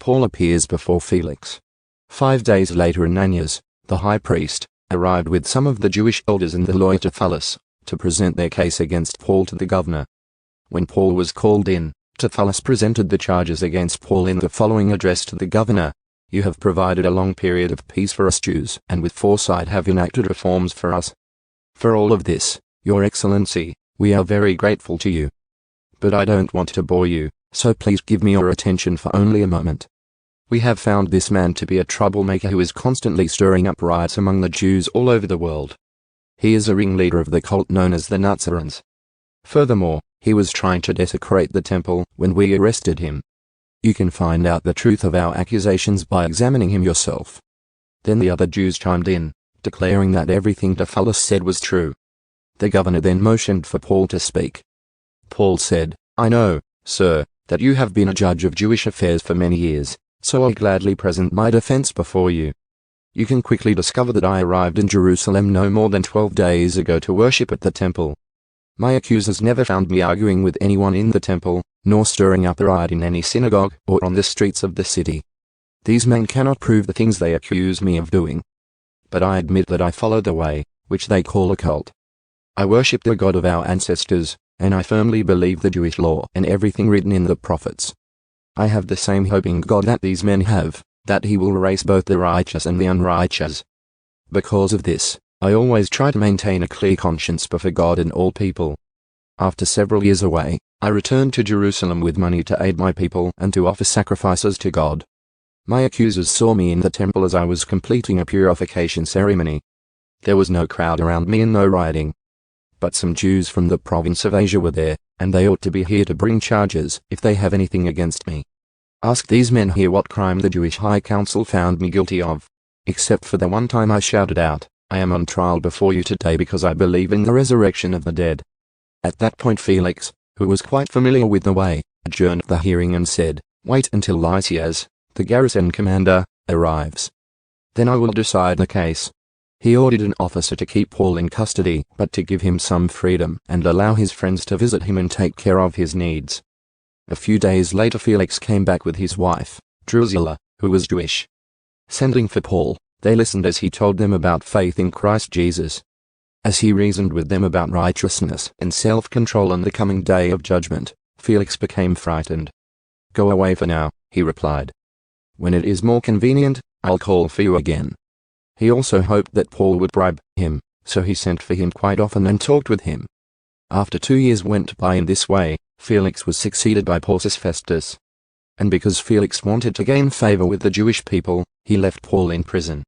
Paul appears before Felix. 5 days later Ananias, the high priest, arrived with some of the Jewish elders and the lawyer Tertullus, to present their case against Paul to the governor. When Paul was called in, Tertullus presented the charges against Paul in the following address to the governor. You have provided a long period of peace for us Jews and with foresight have enacted reforms for us. For all of this, Your Excellency, we are very grateful to you. But I don't want to bore you, so please give me your attention for only a moment. We have found this man to be a troublemaker who is constantly stirring up riots among the Jews all over the world. He is a ringleader of the cult known as the Nazarenes. Furthermore, he was trying to desecrate the temple when we arrested him. You can find out the truth of our accusations by examining him yourself. Then the other Jews chimed in, declaring that everything Tertullus said was true. The governor then motioned for Paul to speak. Paul said, I know, sir, that you have been a judge of Jewish affairs for many years, so I'll gladly present my defense before you. You can quickly discover that I arrived in Jerusalem no more than 12 days ago to worship at the temple. My accusers never found me arguing with anyone in the temple, nor stirring up a riot in any synagogue or on the streets of the city. These men cannot prove the things they accuse me of doing. But I admit that I follow the way, which they call a cult. I worship the God of our ancestors, and I firmly believe the Jewish law and everything written in the prophets. I have the same hope in God that these men have, that he will raise both the righteous and the unrighteous. Because of this, I always try to maintain a clear conscience before God and all people. After several years away, I returned to Jerusalem with money to aid my people and to offer sacrifices to God. My accusers saw me in the temple as I was completing a purification ceremony. There was no crowd around me and no rioting. But some Jews from the province of Asia were there, and they ought to be here to bring charges if they have anything against me. Ask these men here what crime the Jewish High Council found me guilty of. Except for the one time I shouted out, I am on trial before you today because I believe in the resurrection of the dead. At that point Felix, who was quite familiar with the way, adjourned the hearing and said, Wait until Lysias, the garrison commander, arrives. Then I will decide the case. He ordered an officer to keep Paul in custody, but to give him some freedom and allow his friends to visit him and take care of his needs. A few days later Felix came back with his wife, Drusilla, who was Jewish. Sending for Paul, they listened as he told them about faith in Christ Jesus. As he reasoned with them about righteousness and self-control on the coming day of judgment, Felix became frightened. Go away for now, he replied. When it is more convenient, I'll call for you again. He also hoped that Paul would bribe him, so he sent for him quite often and talked with him. After 2 years went by in this way, Felix was succeeded by Porcius Festus. And because Felix wanted to gain favor with the Jewish people, he left Paul in prison.